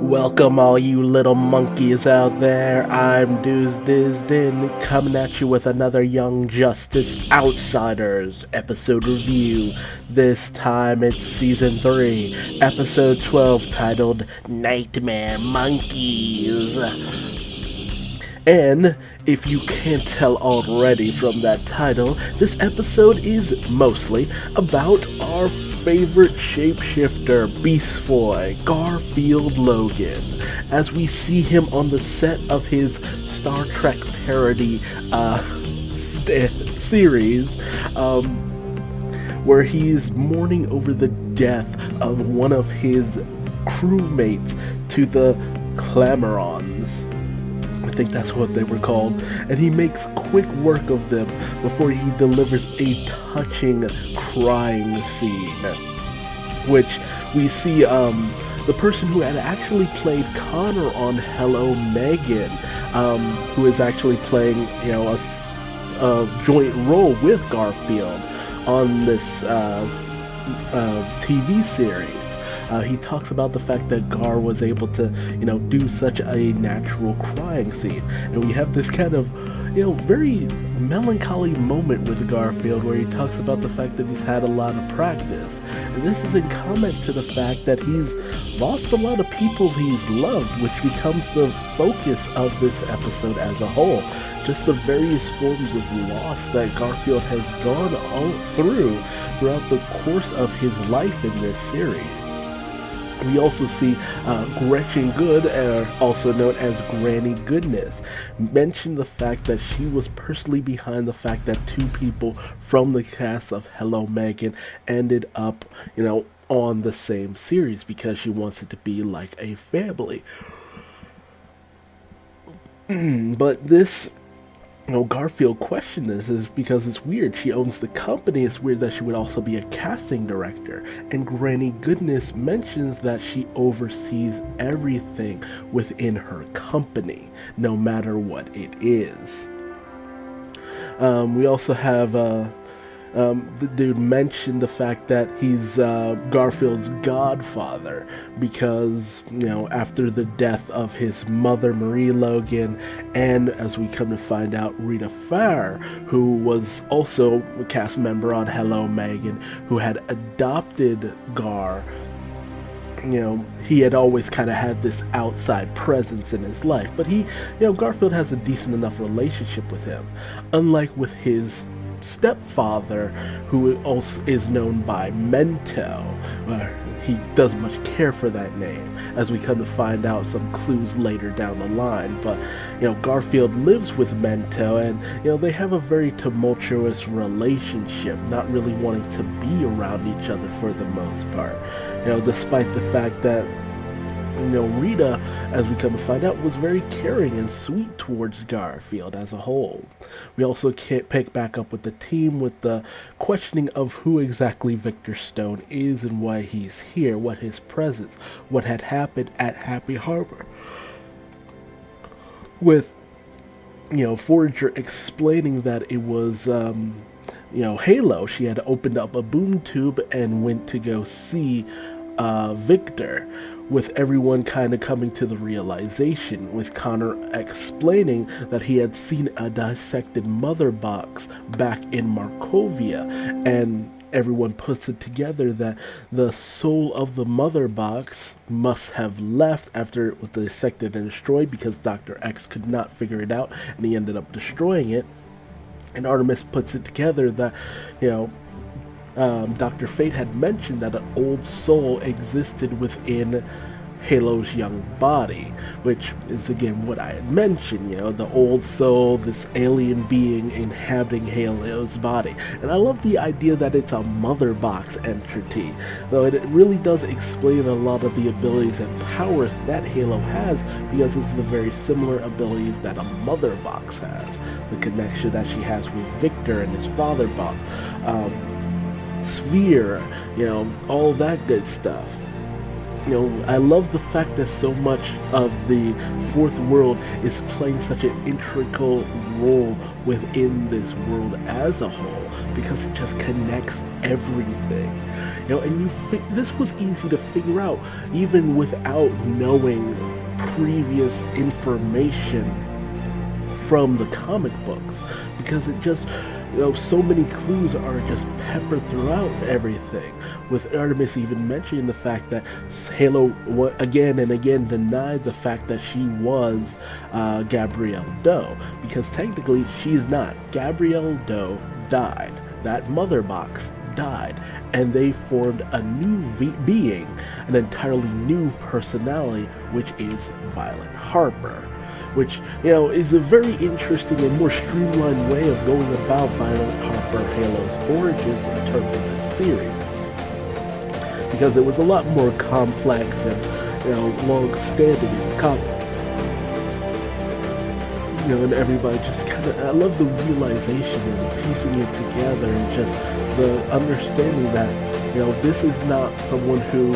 Welcome all you little monkeys out there. I'm Duuz-Diz-Din coming at you with another Young Justice Outsiders episode review. This time it's season 3, episode 12 titled Nightmare Monkeys. And if you can't tell already from that title, this episode is mostly about our favorite shapeshifter, Beast Boy, Garfield Logan, as we see him on the set of his Star Trek parody series, where he's mourning over the death of one of his crewmates to the Clamorons. I think that's what they were called, and he makes quick work of them before he delivers a touching crying scene, which we see the person who had actually played Connor on Hello Megan, who is actually playing a joint role with Garfield on this TV series. He talks about the fact that Gar was able to, do such a natural crying scene. And we have this kind of, very melancholy moment with Garfield where he talks about the fact that he's had a lot of practice. And this is in comment to the fact that he's lost a lot of people he's loved, which becomes the focus of this episode as a whole. Just the various forms of loss that Garfield has gone throughout the course of his life in this series. We also see Gretchen Good, also known as Granny Goodness, mention the fact that she was personally behind the fact that two people from the cast of Hello Megan ended up, on the same series because she wants it to be like a family. But this Garfield questioned this is because it's weird. She owns the company. It's weird that she would also be a casting director. And Granny Goodness mentions that she oversees everything within her company, no matter what it is. We also have the dude mentioned the fact that he's Garfield's godfather because, after the death of his mother, Marie Logan, and as we come to find out, Rita Farr, who was also a cast member on Hello Megan, who had adopted Gar, he had always kind of had this outside presence in his life. But Garfield has a decent enough relationship with him, unlike with his stepfather, who also is known by Mento. He doesn't much care for that name, as we come to find out some clues later down the line. But Garfield lives with Mento, and they have a very tumultuous relationship, not really wanting to be around each other for the most part. Despite the fact that Rita, as we come to find out, was very caring and sweet towards Garfield as a whole. We also pick back up with the team with the questioning of who exactly Victor Stone is and why he's here, what his presence, what had happened at Happy Harbor. With, Forager explaining that it was, Halo. She had opened up a boom tube and went to go see Victor, with everyone kind of coming to the realization, with Connor explaining that he had seen a dissected mother box back in Markovia, and everyone puts it together that the soul of the mother box must have left after it was dissected and destroyed because Dr. X could not figure it out, and he ended up destroying it. And Artemis puts it together that, Dr. Fate had mentioned that an old soul existed within Halo's young body, which is again what I had mentioned, the old soul, this alien being inhabiting Halo's body. And I love the idea that it's a mother box entity, though it really does explain a lot of the abilities and powers that Halo has, because it's the very similar abilities that a mother box has. The connection that she has with Victor and his father box, sphere, all that good stuff. I love the fact that so much of the fourth world is playing such an integral role within this world as a whole, because it just connects everything. and this was easy to figure out even without knowing previous information from the comic books, because it just, so many clues are just peppered throughout everything, with Artemis even mentioning the fact that Halo again and again denied the fact that she was Gabrielle Doe, because technically she's not. Gabrielle Doe died. That mother box died, and they formed a new being, an entirely new personality, which is Violet Harper, which, is a very interesting and more streamlined way of going about Violet Harper Halo's origins in terms of this series, because it was a lot more complex and, long-standing in the comic. And everybody just I love the realization and piecing it together, and just the understanding that, this is not someone who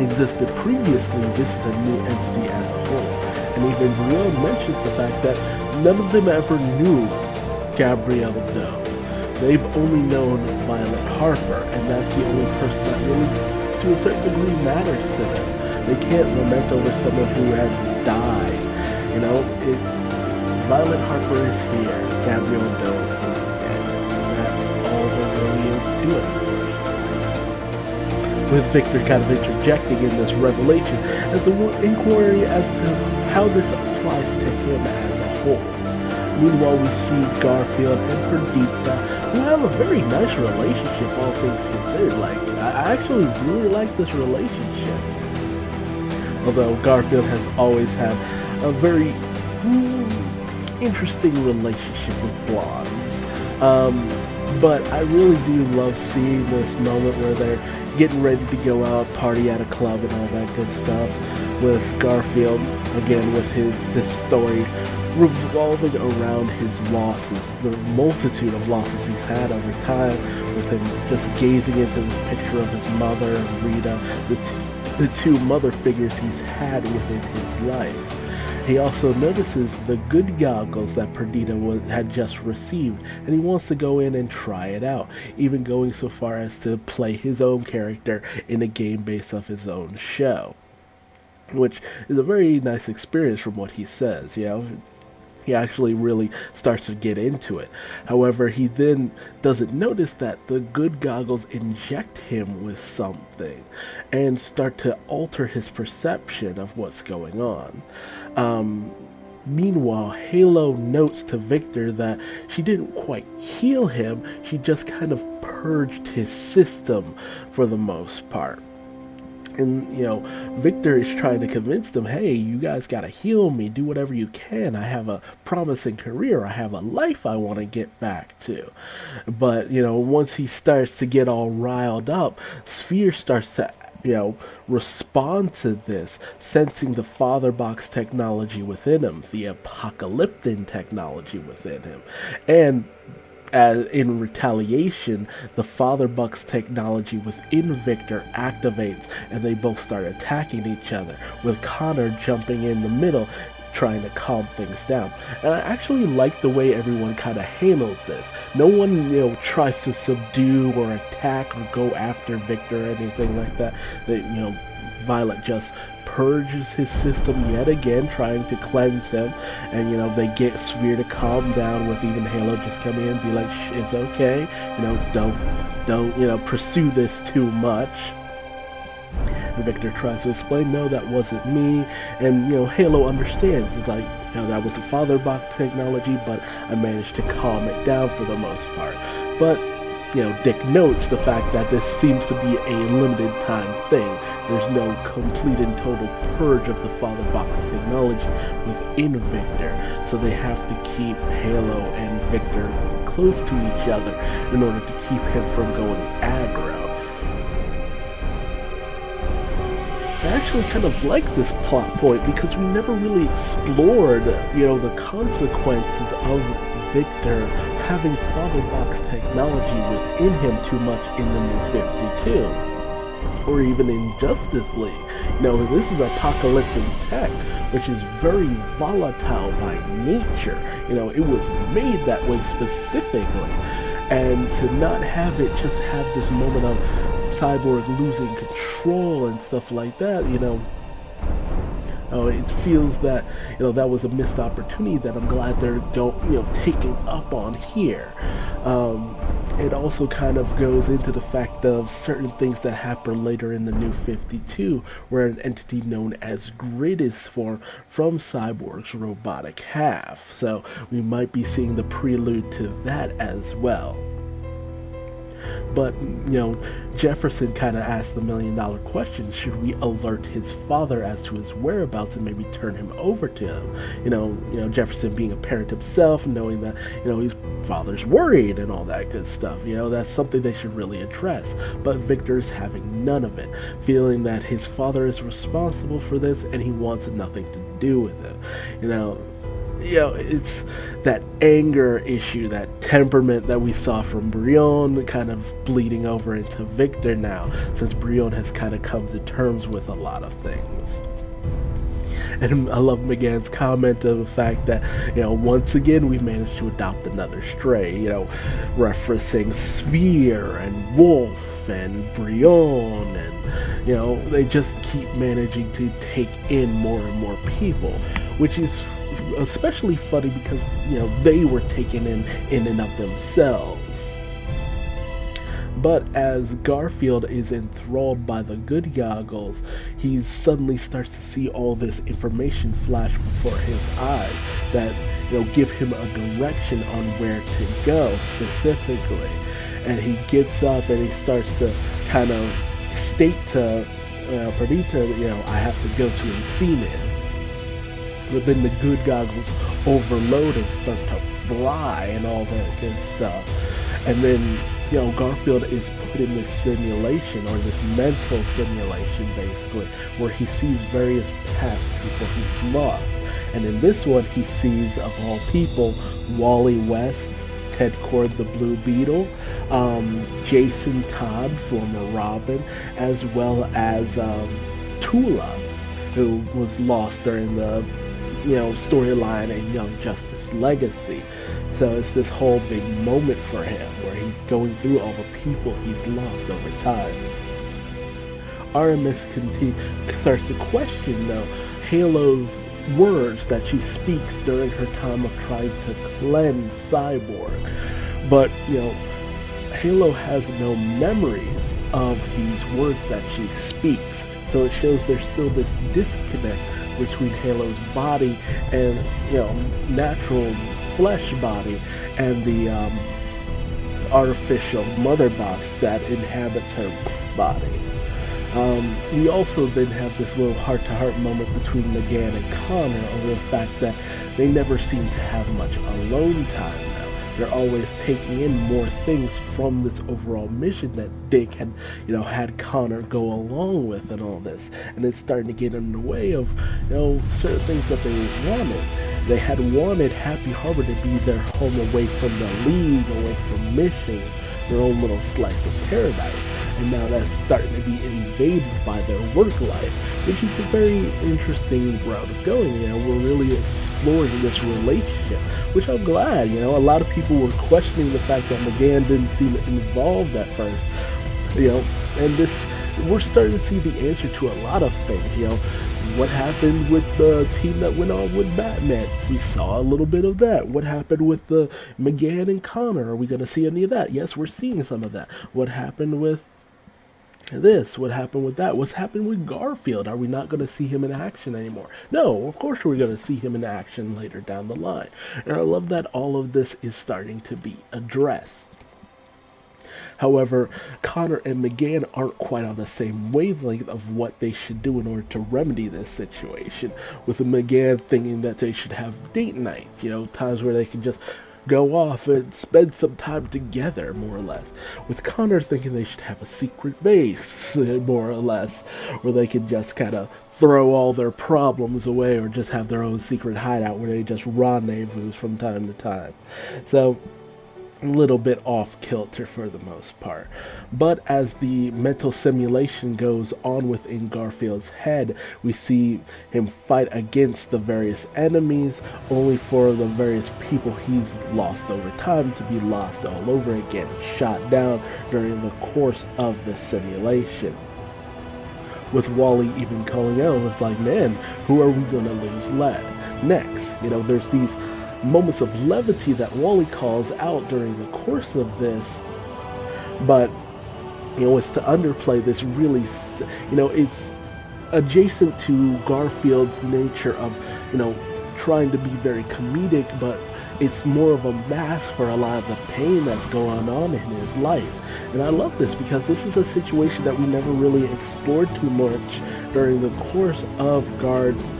existed previously, this is a new entity as a whole. And even Brielle mentions the fact that none of them ever knew Gabrielle Doe. They've only known Violet Harper, and that's the only person that really, to a certain degree, matters to them. They can't lament over someone who has died. Violet Harper is here, Gabrielle Doe is dead. That's all there really is to it. With Victor kind of interjecting in this revelation as an inquiry as to how this applies to him as a whole. Meanwhile, we see Garfield and Perdita, who have a very nice relationship, all things considered. I actually really like this relationship. Although Garfield has always had a very interesting relationship with blondes. But I really do love seeing this moment where they're getting ready to go out, party at a club and all that good stuff, with Garfield, again, with this story revolving around his losses, the multitude of losses he's had over time, with him just gazing into this picture of his mother and Rita, the two mother figures he's had within his life. He also notices the good goggles that Perdita had just received, and he wants to go in and try it out, even going so far as to play his own character in a game based off his own show, which is a very nice experience from what he says. He actually really starts to get into it. However, he then doesn't notice that the good goggles inject him with something and start to alter his perception of what's going on. Meanwhile, Halo notes to Victor that she didn't quite heal him, she just kind of purged his system for the most part. And, Victor is trying to convince them, hey, you guys gotta heal me, do whatever you can. I have a promising career, I have a life I want to get back to. But, once he starts to get all riled up, Sphere starts to, respond to this, sensing the father box technology within him, the apocalyptic technology within him. And in retaliation, the Father Buck's technology within Victor activates, and they both start attacking each other, with Connor jumping in the middle, trying to calm things down. And I actually like the way everyone kind of handles this. No one, tries to subdue or attack or go after Victor or anything like that. Violet just purges his system yet again, trying to cleanse him, and they get Sphere to calm down, with even Halo just coming in and be like, it's okay, don't pursue this too much. And Victor tries to explain, no, that wasn't me, and Halo understands. It's like, that was the father box technology, but I managed to calm it down for the most part. But Dick notes the fact that this seems to be a limited time thing. There's no complete and total purge of the father box technology within Victor, so they have to keep Halo and Victor close to each other in order to keep him from going aggro. I actually kind of like this plot point because we never really explored, the consequences of Victor having father box technology within him too much in the New 52, or even in Justice League. This is apocalyptic tech, which is very volatile by nature. It was made that way specifically, and to not have it just have this moment of, Cyborg losing control and stuff like that, it feels that that was a missed opportunity that I'm glad they're taking up on here. It also kind of goes into the fact of certain things that happen later in the New 52, where an entity known as Grid is formed from Cyborg's robotic half. So we might be seeing the prelude to that as well. But, Jefferson kind of asked the $1,000,000 question, should we alert his father as to his whereabouts and maybe turn him over to him? Jefferson being a parent himself, knowing that, his father's worried and all that good stuff. That's something they should really address. But Victor's having none of it, feeling that his father is responsible for this and he wants nothing to do with it. It's that anger issue, that temperament that we saw from Brion kind of bleeding over into Victor now, since Brion has kind of come to terms with a lot of things. And I love McGann's comment of the fact that, once again we managed to adopt another stray, referencing Sphere and Wolf and Brion, and, they just keep managing to take in more and more people, which is especially funny because they were taken in and of themselves. But as Garfield is enthralled by the good goggles, he suddenly starts to see all this information flash before his eyes that give him a direction on where to go specifically. And he gets up and he starts to kind of state to Perdita, I have to go to Encino. But then the good goggles overload and start to fly and all that good stuff. And then, Garfield is put in this simulation, or this mental simulation basically, where he sees various past people he's lost. And in this one, he sees, of all people, Wally West, Ted Cord the Blue Beetle, Jason Todd, former Robin, as well as Tula, who was lost during the storyline in Young Justice Legacy. So it's this whole big moment for him where he's going through all the people he's lost over time. Aramis starts to question, though, Halo's words that she speaks during her time of trying to cleanse Cyborg. But, Halo has no memories of these words that she speaks. So it shows there's still this disconnect between Halo's body and, natural flesh body and the artificial mother box that inhabits her body. We also then have this little heart-to-heart moment between McGann and Connor over the fact that they never seem to have much alone time now. They're always taking in more things from this overall mission that Dick had, had Connor go along with and all this. And it's starting to get in the way of, certain things that they wanted. They had wanted Happy Harbor to be their home away from the League, away from missions, their own little slice of paradise. And now that's starting to be invaded by their work life, which is a very interesting route of going. We're really exploring this relationship, which I'm glad. A lot of people were questioning the fact that McGann didn't seem involved at first. And this, we're starting to see the answer to a lot of things. What happened with the team that went on with Batman? We saw a little bit of that. What happened with the McGann and Connor? Are we going to see any of that? Yes, we're seeing some of that. What happened with this? What happened with that? What's happened with Garfield? Are we not going to see him in action anymore? No, of course we're going to see him in action later down the line. And I love that all of this is starting to be addressed. However, Connor and McGann aren't quite on the same wavelength of what they should do in order to remedy this situation, with McGann thinking that they should have date nights, times where they can just go off and spend some time together, more or less. With Connor thinking they should have a secret base, more or less, where they can just kind of throw all their problems away, or just have their own secret hideout where they just rendezvous from time to time. So a little bit off kilter for the most part. But as the mental simulation goes on within Garfield's head, we see him fight against the various enemies, only for the various people he's lost over time to be lost all over again, shot down during the course of the simulation. With Wally even calling out, it's like, man, who are we going to lose next? There's these moments of levity that Wally calls out during the course of this, but it's to underplay this really, it's adjacent to Garfield's nature of, trying to be very comedic, but it's more of a mask for a lot of the pain that's going on in his life. And I love this because this is a situation that we never really explored too much during the course of Guard's,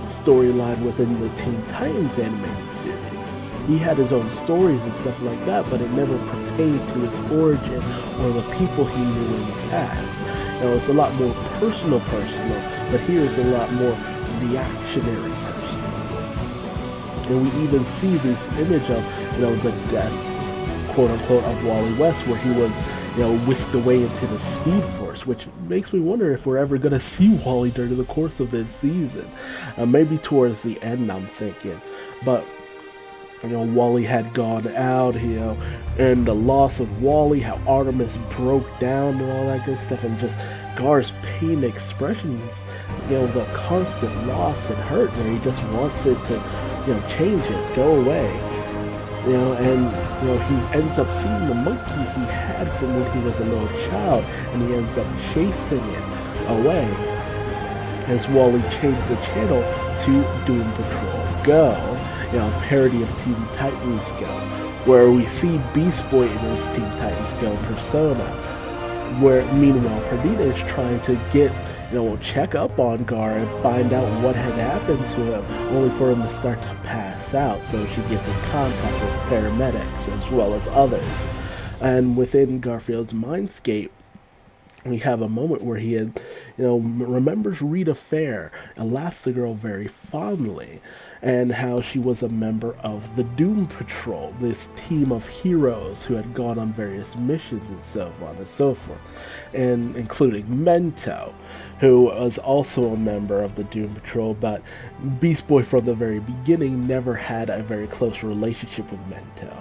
storyline within the Teen Titans animated series. He had his own stories and stuff like that, but it never pertained to his origin or the people he knew in the past. It's a lot more personal, but here is a lot more reactionary personal. And we even see this image of, the death, quote unquote, of Wally West, where he was, whisked away into the Speed Force, which makes me wonder if we're ever going to see Wally during the course of this season. Maybe towards the end, I'm thinking. But, Wally had gone out, and the loss of Wally, how Artemis broke down and all that good stuff, and just Gar's pain expressions, the constant loss and hurt, where he just wants it to, change it, go away. He ends up seeing the monkey he had from when he was a little child, and he ends up chasing it away as Wally changed the channel to Doom Patrol Go, parody of Teen Titans Go, where we see Beast Boy in his Teen Titans Go persona, where meanwhile Perdita is trying to get, check up on Gar and find out what had happened to him, only for him to start to pass out, so she gets in contact with paramedics as well as others. And within Garfield's mindscape, we have a moment where he had, remembers Rita Fair, Elastigirl, very fondly, and how she was a member of the Doom Patrol, this team of heroes who had gone on various missions and so on and so forth, and including Mento, who was also a member of the Doom Patrol, but Beast Boy from the very beginning never had a very close relationship with Mento.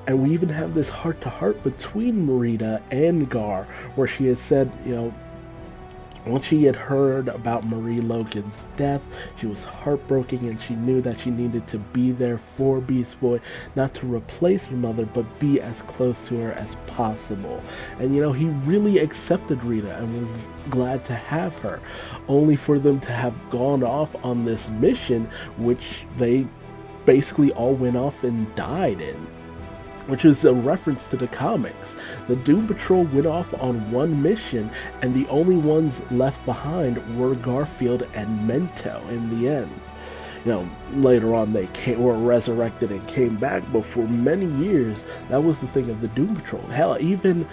And we even have this heart-to-heart between Marita and Gar, where she had said, once she had heard about Marie Logan's death, she was heartbroken, and she knew that she needed to be there for Beast Boy, not to replace her mother, but be as close to her as possible. And he really accepted Rita and was glad to have her, only for them to have gone off on this mission, which they basically all went off and died in, which is a reference to the comics. The Doom Patrol went off on one mission, and the only ones left behind were Garfield and Mento in the end. Later on they were resurrected and came back, but for many years, that was the thing of the Doom Patrol. Hell, even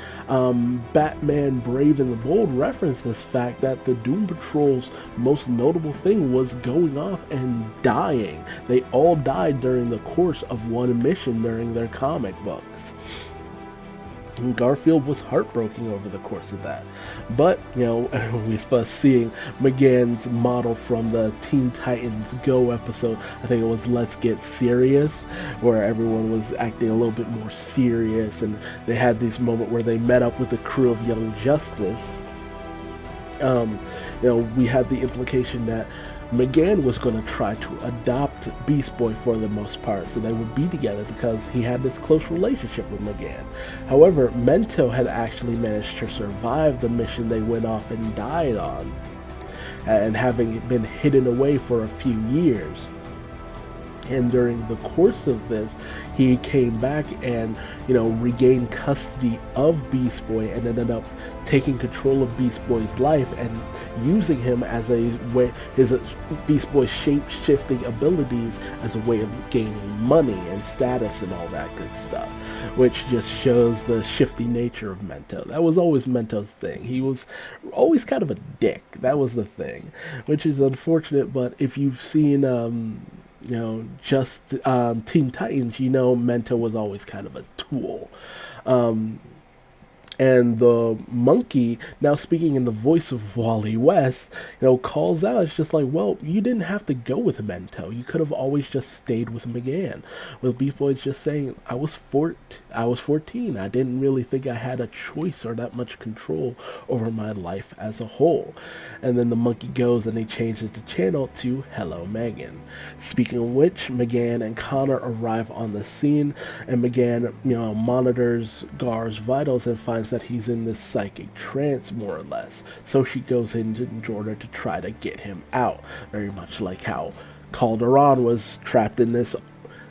Batman Brave and the Bold referenced this fact that the Doom Patrol's most notable thing was going off and dying. They all died during the course of one mission during their comic books. And Garfield was heartbroken over the course of that. But, we start seeing McGann's model from the Teen Titans Go episode. I think it was Let's Get Serious, where everyone was acting a little bit more serious, and they had this moment where they met up with the crew of Young Justice. We had the implication that McGann was going to try to adopt Beast Boy for the most part, so they would be together because he had this close relationship with McGann. However, Mento had actually managed to survive the mission they went off and died on, and having been hidden away for a few years. And during the course of this, he came back and, regained custody of Beast Boy and ended up taking control of Beast Boy's life and using him as a way, his Beast Boy's shape-shifting abilities as a way of gaining money and status and all that good stuff, which just shows the shifty nature of Mento. That was always Mento's thing. He was always kind of a dick. That was the thing, which is unfortunate, but if you've seen, just Teen Titans, Mento was always kind of a tool. Um, and the monkey, now speaking in the voice of Wally West, calls out. It's just like, well, you didn't have to go with Mento. You could have always just stayed with McGann. With Beast Boy just saying, I was 14. I didn't really think I had a choice or that much control over my life as a whole. And then the monkey goes and he changes the channel to Hello Megan. Speaking of which, McGann and Connor arrive on the scene, and McGann, monitors Gar's vitals and finds that he's in this psychic trance, more or less. So she goes into Jordan to try to get him out, very much like how Calderon was trapped in this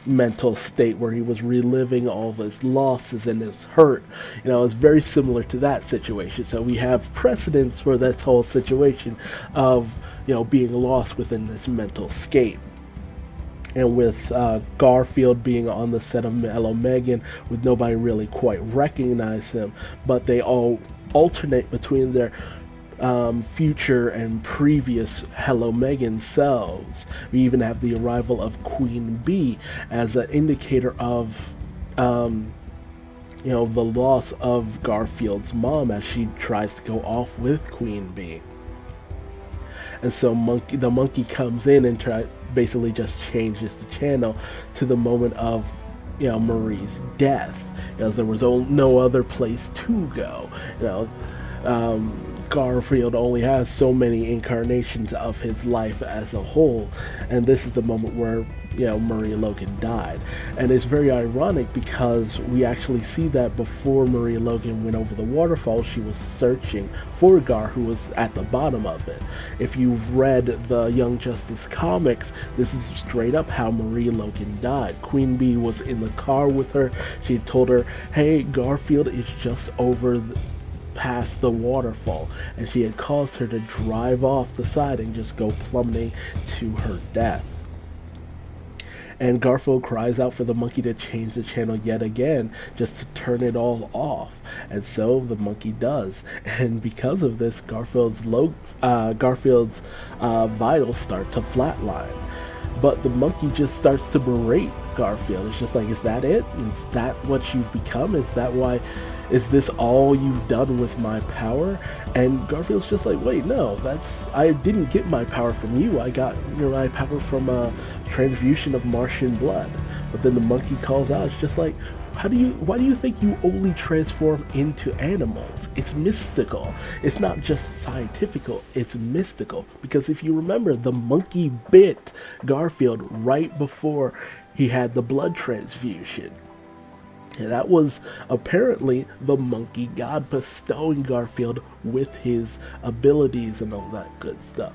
mental state where he was reliving all of his losses and his hurt. It's very similar to that situation. So we have precedents for this whole situation of, being lost within this mental state. And with Garfield being on the set of Hello Megan, with nobody really quite recognize him, but they all alternate between their future and previous Hello Megan selves. We even have the arrival of Queen Bee as an indicator of the loss of Garfield's mom as she tries to go off with Queen Bee. And so the monkey comes in and basically just changes the channel to the moment of Marie's death, because there was no other place to go. Garfield only has so many incarnations of his life as a whole, and this is the moment where Marie Logan died. And it's very ironic because we actually see that before Marie Logan went over the waterfall, she was searching for Gar, who was at the bottom of it. If you've read the Young Justice comics, this is straight up how Marie Logan died. Queen Bee was in the car with her. She told her, hey, Garfield is just over past the waterfall, and she had caused her to drive off the side and just go plummeting to her death. And Garfield cries out for the monkey to change the channel yet again, just to turn it all off. And so the monkey does. And because of this, Garfield's vitals start to flatline. But the monkey just starts to berate Garfield. It's just like, is that it? Is that what you've become? Is this all you've done with my power? And Garfield's just like, wait, no, I didn't get my power from you. I got my power from a transfusion of Martian blood. But then the monkey calls out, it's just like, why do you think you only transform into animals? It's mystical. It's not just scientifical, it's mystical. Because if you remember, the monkey bit Garfield right before he had the blood transfusion. And that was apparently the monkey god bestowing Garfield with his abilities and all that good stuff.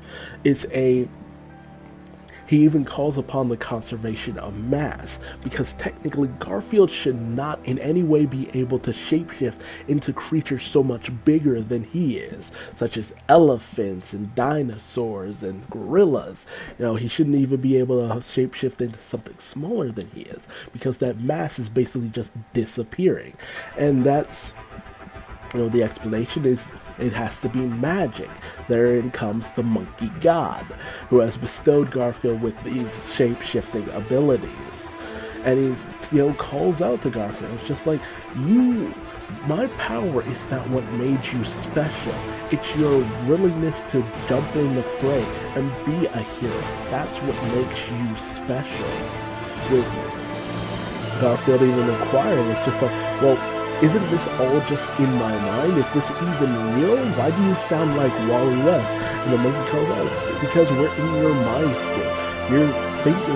He even calls upon the conservation of mass, because technically Garfield should not in any way be able to shapeshift into creatures so much bigger than he is, such as elephants and dinosaurs and gorillas. He shouldn't even be able to shapeshift into something smaller than he is, because that mass is basically just disappearing. And that's, the explanation is it has to be magic. Therein comes the monkey god, who has bestowed Garfield with these shape-shifting abilities. And he, calls out to Garfield. It's just like, my power is not what made you special. It's your willingness to jump in the fray and be a hero. That's what makes you special. With Garfield even inquiring, it's just like, well, isn't this all just in my mind? Is this even real? Why do you sound like Wally West? And the monkey calls out, because we're in your mind state. You're thinking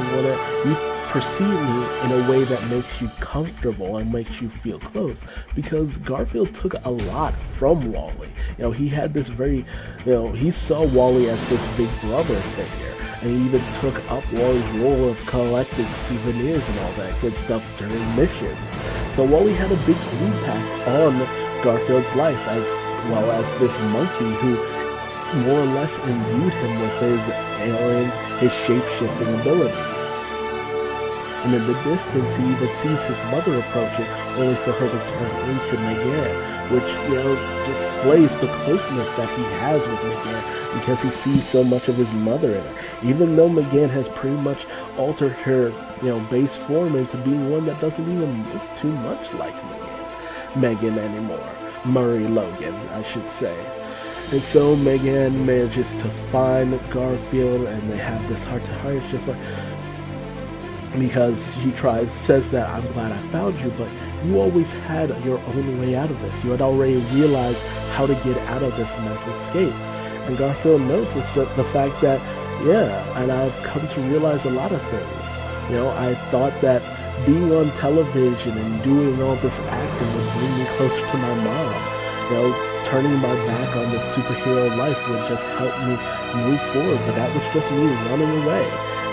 you perceive me in a way that makes you comfortable and makes you feel close. Because Garfield took a lot from Wally. He had this he saw Wally as this big brother figure. And he even took up Wally's role of collecting souvenirs and all that good stuff during missions. So Wally had a big impact on Garfield's life, as well as this monkey who more or less imbued him with his shape-shifting abilities. And in the distance, he even sees his mother approaching, only for her to turn into Megan, which, displays the closeness that he has with Megan, because he sees so much of his mother in her. Even though Megan has pretty much altered her, base form into being one that doesn't even look too much like Megan anymore. Murray Logan, I should say. And so Megan manages to find Garfield, and they have this heart-to-heart. It's just like, because she says that, I'm glad I found you, but you always had your own way out of this. You had already realized how to get out of this mental state. And Garfield knows this, the fact that, and I've come to realize a lot of things. I thought that being on television and doing all this acting would bring me closer to my mom. Turning my back on this superhero life would just help me move forward, but that was just me running away.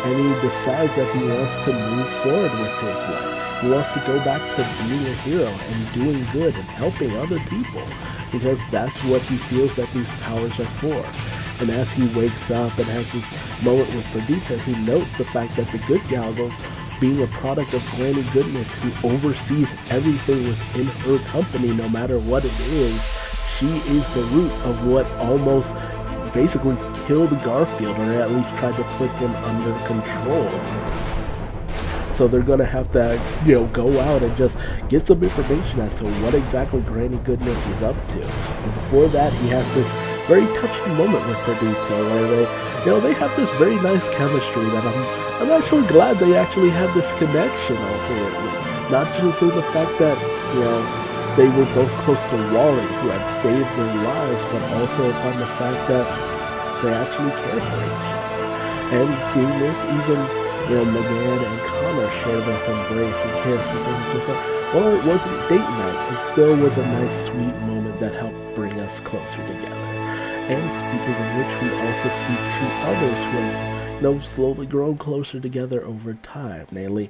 And he decides that he wants to move forward with his life. He wants to go back to being a hero and doing good and helping other people, because that's what he feels that these powers are for. And as he wakes up and has this moment with Perdita, he notes the fact that the Good Galgos, being a product of Granny Goodness, who oversees everything within her company, no matter what it is, she is the root of what almost basically killed Garfield, or at least tried to put him under control. So they're gonna have to, go out and just get some information as to what exactly Granny Goodness is up to. And before that, he has this very touching moment with Perdita, where they have this very nice chemistry that I'm actually glad they actually had this connection ultimately. Not just in the fact that, they were both close to Wally, who had saved their lives, but also upon the fact that they actually care for each other. And seeing this, even, Megan and Connor share this embrace and kiss, because it's just like, well, it wasn't date night. It still was a nice, sweet moment that helped bring us closer together. And speaking of which, we also see two others who have, slowly grown closer together over time, namely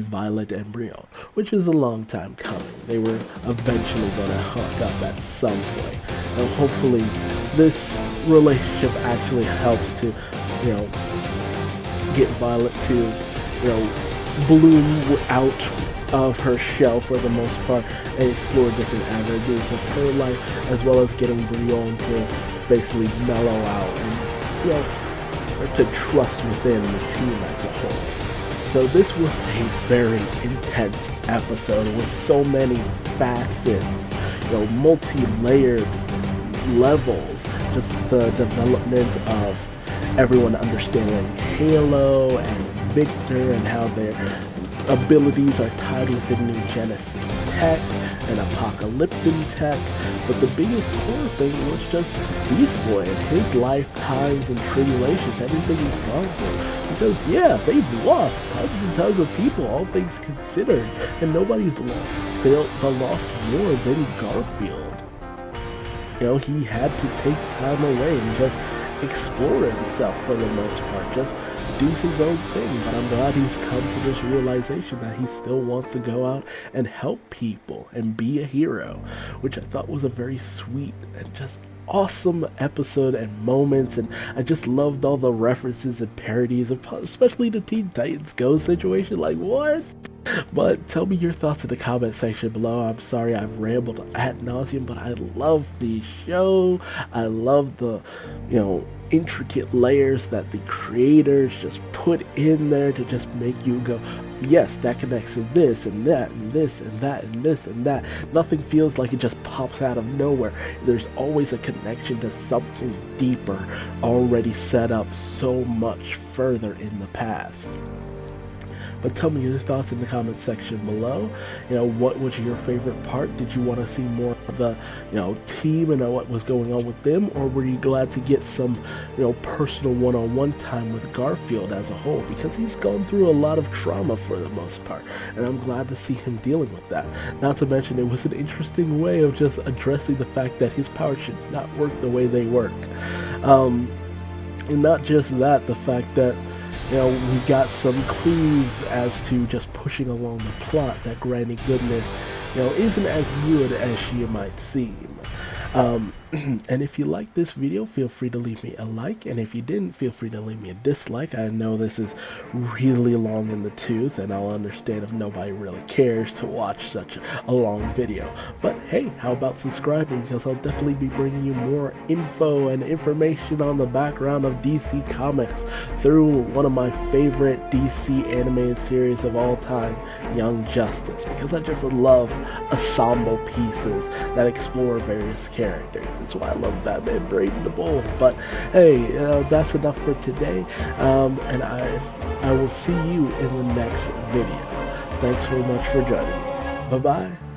Violet and Brion, which is a long time coming. They were eventually going to hook up at some point. And hopefully this relationship actually helps to, get Violet to, bloom out of her shell for the most part and explore different avenues of her life, as well as getting Brion to basically mellow out and, to trust within the team as a whole. So this was a very intense episode with so many facets, multi-layered levels, just the development of everyone understanding Halo and Victor and how their abilities are tied within New Genesis tech and Apocalyptic tech, but the biggest core thing was just Beast Boy and his lifetimes and tribulations, everything he's gone through. Because they've lost tons and tons of people, all things considered, and nobody's felt the loss more than Garfield. He had to take time away and just explore himself for the most part, just do his own thing. But I'm glad he's come to this realization that he still wants to go out and help people and be a hero, which I thought was a very sweet and just awesome episode and moments. And I just loved all the references and parodies, especially the Teen Titans Go situation. Like, what? But tell me your thoughts in the comment section below. I'm sorry I've rambled ad nauseum, but I love the show. I love the, intricate layers that the creators just put in there to just make you go, yes, that connects to this and that and this and that and this and that. Nothing feels like it just pops out of nowhere. There's always a connection to something deeper, already set up so much further in the past. But tell me your thoughts in the comment section below. What was your favorite part? Did you want to see more of the, team and what was going on with them? Or were you glad to get some, personal one-on-one time with Garfield as a whole? Because he's gone through a lot of trauma for the most part. And I'm glad to see him dealing with that. Not to mention, it was an interesting way of just addressing the fact that his powers should not work the way they work. And not just that, the fact that we got some clues as to just pushing along the plot that Granny Goodness, isn't as good as she might seem. And if you like this video, feel free to leave me a like, and if you didn't, feel free to leave me a dislike. I know this is really long in the tooth, and I'll understand if nobody really cares to watch such a long video. But hey, how about subscribing, because I'll definitely be bringing you more info and information on the background of DC Comics through one of my favorite DC animated series of all time, Young Justice, because I just love ensemble pieces that explore various characters. That's why I love Batman Brave and the Bold. But hey, that's enough for today, and I will see you in the next video. Thanks so much for joining me. Bye bye.